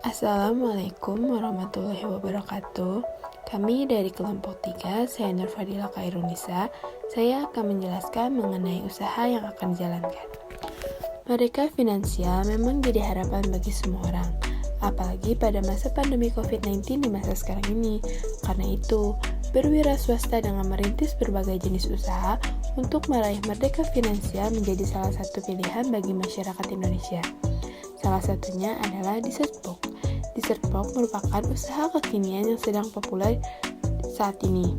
Assalamualaikum warahmatullahi wabarakatuh. Kami dari kelompok 3, saya Nur Fadila Khairunisa. Saya akan menjelaskan mengenai usaha yang akan dijalankan. Merdeka finansial memang jadi harapan bagi semua orang, apalagi pada masa pandemi COVID-19 di masa sekarang ini. Karena itu, berwira swasta dengan merintis berbagai jenis usaha untuk meraih merdeka finansial menjadi salah satu pilihan bagi masyarakat Indonesia. Salah satunya adalah dessert box. Dessert box merupakan usaha kekinian yang sedang populer saat ini.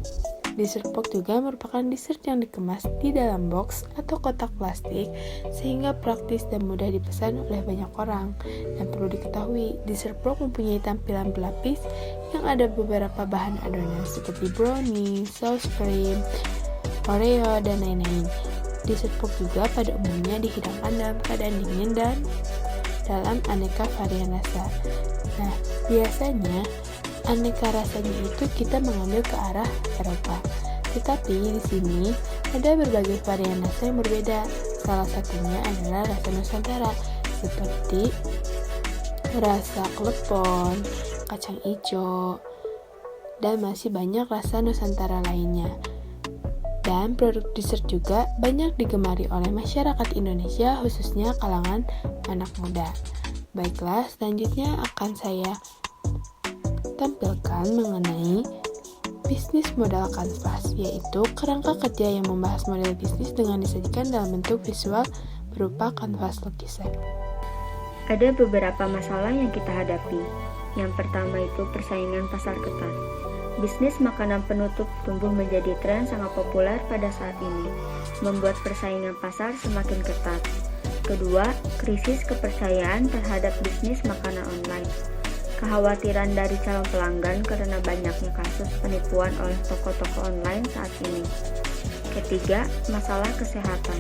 Dessert box juga merupakan dessert yang dikemas di dalam box atau kotak plastik sehingga praktis dan mudah dipesan oleh banyak orang. Dan perlu diketahui, dessert box mempunyai tampilan berlapis yang ada beberapa bahan adonan seperti brownie, saus cream, Oreo, dan lain-lain. Dessert box juga pada umumnya dihidangkan dalam keadaan dingin dan dalam aneka varian rasa. Nah, biasanya aneka rasanya itu kita mengambil ke arah Eropa. Tetapi di sini ada berbagai varian rasa yang berbeda. Salah satunya adalah rasa Nusantara, seperti rasa klepon, kacang hijau, dan masih banyak rasa Nusantara lainnya. Dan produk dessert juga banyak digemari oleh masyarakat Indonesia, khususnya kalangan anak muda. Baiklah, selanjutnya akan saya tampilkan mengenai bisnis modal kanvas, yaitu kerangka kerja yang membahas model bisnis dengan disajikan dalam bentuk visual berupa kanvas lukisan. Ada beberapa masalah yang kita hadapi. Yang pertama itu persaingan pasar ketat. Bisnis makanan penutup tumbuh menjadi tren sangat populer pada saat ini, membuat persaingan pasar semakin ketat. Kedua, krisis kepercayaan terhadap bisnis makanan online. Kekhawatiran dari calon pelanggan karena banyaknya kasus penipuan oleh toko-toko online saat ini. Ketiga, masalah kesehatan.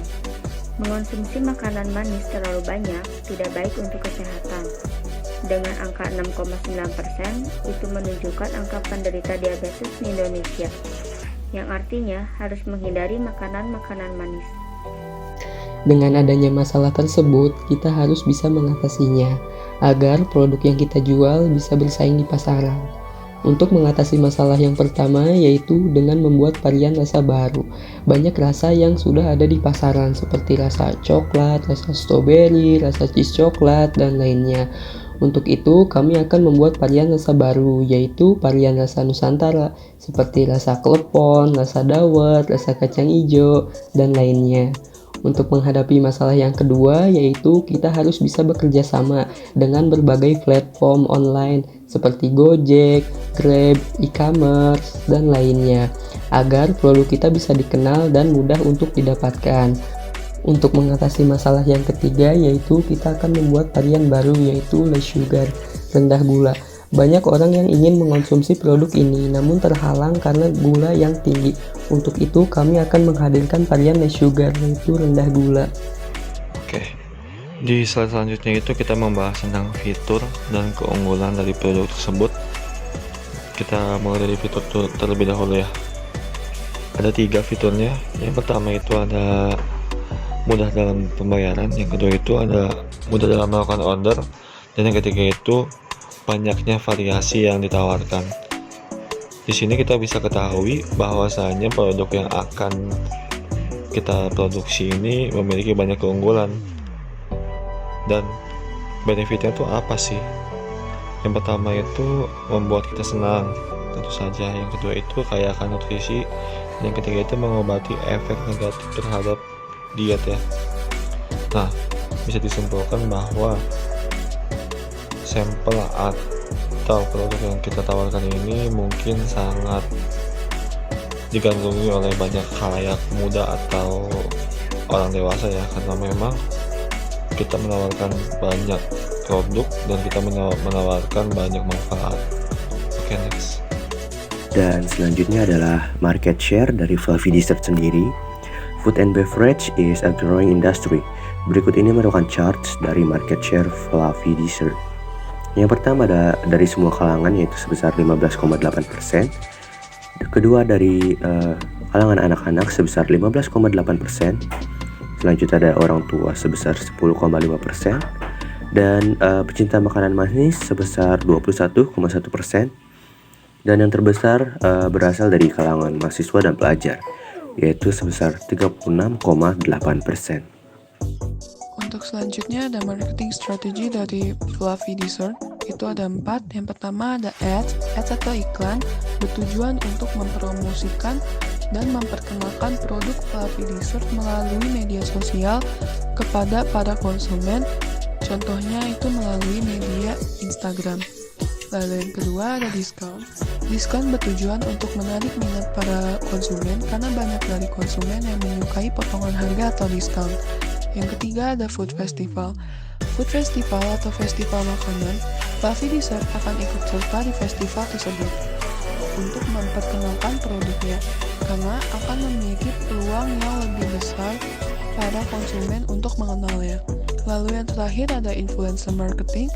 Mengonsumsi makanan manis terlalu banyak tidak baik untuk kesehatan. Dengan angka 6,9%, itu menunjukkan angka penderita diabetes di Indonesia, yang artinya harus menghindari makanan-makanan manis. Dengan adanya masalah tersebut, kita harus bisa mengatasinya, agar produk yang kita jual bisa bersaing di pasaran. Untuk mengatasi masalah yang pertama, yaitu dengan membuat varian rasa baru. Banyak rasa yang sudah ada di pasaran, seperti rasa coklat, rasa stroberi, rasa cheese coklat, dan lainnya. Untuk itu, kami akan membuat varian rasa baru, yaitu varian rasa Nusantara, seperti rasa klepon, rasa dawet, rasa kacang hijau, dan lainnya. Untuk menghadapi masalah yang kedua, yaitu kita harus bisa bekerja sama dengan berbagai platform online, seperti Gojek, Grab, e-commerce, dan lainnya, agar produk kita bisa dikenal dan mudah untuk didapatkan. Untuk mengatasi masalah yang ketiga, yaitu kita akan membuat varian baru, yaitu low sugar, rendah gula. Banyak orang yang ingin mengonsumsi produk ini, namun terhalang karena gula yang tinggi. Untuk itu, kami akan menghadirkan varian low sugar, yaitu rendah gula. Oke, di slide selanjutnya itu kita membahas tentang fitur dan keunggulan dari produk tersebut. Kita mulai dari fitur terlebih dahulu ya. Ada 3 fiturnya. Yang pertama itu ada mudah dalam pembayaran, yang kedua itu ada mudah dalam melakukan order, dan yang ketiga itu banyaknya variasi yang ditawarkan. Di sini kita bisa ketahui bahwasanya produk yang akan kita produksi ini memiliki banyak keunggulan. Dan benefitnya itu apa sih? Yang pertama itu membuat kita senang, tentu saja. Yang kedua itu kaya akan nutrisi, dan yang ketiga itu mengobati efek negatif terhadap diet ya. Nah, bisa disimpulkan bahwa sampel atau produk yang kita tawarkan ini mungkin sangat digandrungi oleh banyak khalayak muda atau orang dewasa ya, karena memang kita menawarkan banyak produk dan kita menawarkan banyak manfaat. Oke, next. Dan selanjutnya adalah market share dari Fluffy Dessert sendiri. Food and beverage is a growing industry. Berikut ini merupakan charts dari market share Fluffy Dessert. Yang pertama ada dari semua kalangan, yaitu sebesar 15,8%. Kedua dari kalangan anak-anak sebesar 15,8%. Selanjutnya ada orang tua sebesar 10,5%. Dan pecinta makanan manis sebesar 21,1%. Dan yang terbesar berasal dari kalangan mahasiswa dan pelajar, yaitu sebesar 36,8%. Untuk selanjutnya ada marketing strategi dari Fluffy Dessert. Itu ada 4. Yang pertama ada ads. Ads atau iklan bertujuan untuk mempromosikan dan memperkenalkan produk Fluffy Dessert melalui media sosial kepada para konsumen. Contohnya itu melalui media Instagram. Lalu yang kedua ada diskon. Diskon bertujuan untuk menarik minat para konsumen karena banyak dari konsumen yang menyukai potongan harga atau diskon. Yang ketiga ada food festival. Food festival atau festival makanan, Fluffy Dessert akan ikut serta di festival tersebut untuk memperkenalkan produknya karena akan memiliki peluang yang lebih besar pada konsumen untuk mengenalnya. Lalu yang terakhir ada influencer marketing.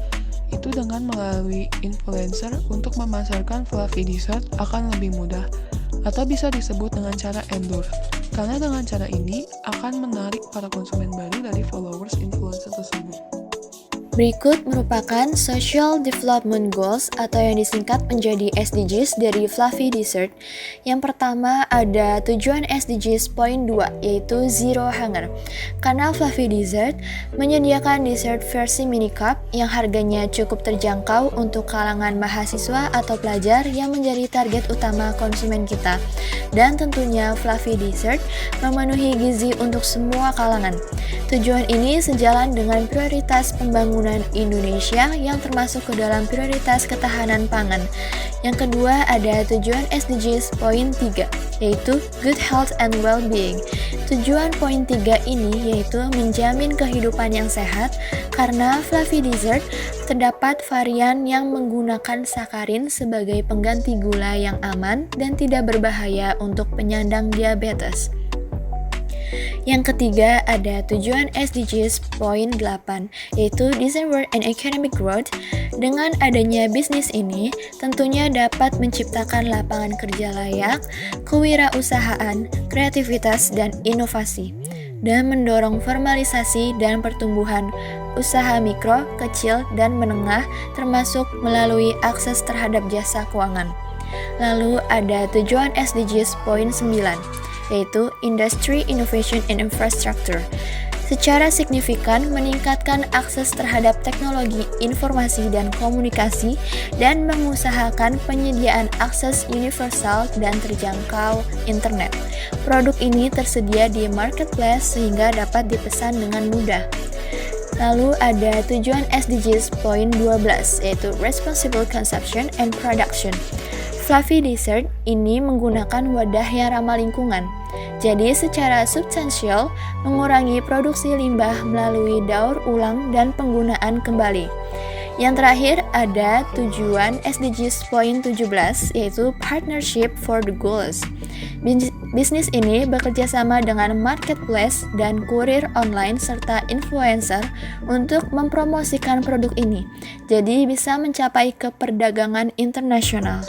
Itu dengan melalui influencer untuk memasarkan Fluffy Dessert akan lebih mudah atau bisa disebut dengan cara endorse. Karena dengan cara ini akan menarik para konsumen baru dari followers influencer tersebut. Berikut merupakan Social Development Goals atau yang disingkat menjadi SDGs dari Fluffy Dessert. Yang pertama ada tujuan SDGs poin 2 yaitu Zero Hunger. Karena Fluffy Dessert menyediakan dessert versi mini cup yang harganya cukup terjangkau untuk kalangan mahasiswa atau pelajar yang menjadi target utama konsumen kita. Dan tentunya Fluffy Dessert memenuhi gizi untuk semua kalangan. Tujuan ini sejalan dengan prioritas pembangunan Indonesia yang termasuk ke dalam prioritas ketahanan pangan. Yang kedua ada tujuan SDGs poin 3 yaitu Good Health and Well-being. Tujuan poin 3 ini yaitu menjamin kehidupan yang sehat karena Fluffy Dessert terdapat varian yang menggunakan sakarin sebagai pengganti gula yang aman dan tidak berbahaya untuk penyandang diabetes. Yang ketiga ada tujuan SDGs poin 8 yaitu Decent Work and Economic Growth. Dengan adanya bisnis ini tentunya dapat menciptakan lapangan kerja layak, kewirausahaan, kreativitas dan inovasi dan mendorong formalisasi dan pertumbuhan usaha mikro, kecil dan menengah termasuk melalui akses terhadap jasa keuangan. Lalu ada tujuan SDGs poin 9 yaitu Industry, Innovation, and Infrastructure. Secara signifikan meningkatkan akses terhadap teknologi informasi dan komunikasi dan mengusahakan penyediaan akses universal dan terjangkau internet. Produk ini tersedia di marketplace sehingga dapat dipesan dengan mudah. Lalu ada tujuan SDGs poin 12 yaitu Responsible Consumption and Production. Fluffy Dessert ini menggunakan wadah yang ramah lingkungan. Jadi secara substansial mengurangi produksi limbah melalui daur ulang dan penggunaan kembali. Yang terakhir ada tujuan SDGs poin 17 yaitu Partnership for the Goals. Bisnis ini bekerja sama dengan marketplace dan kurir online serta influencer untuk mempromosikan produk ini. Jadi bisa mencapai keperdagangan internasional.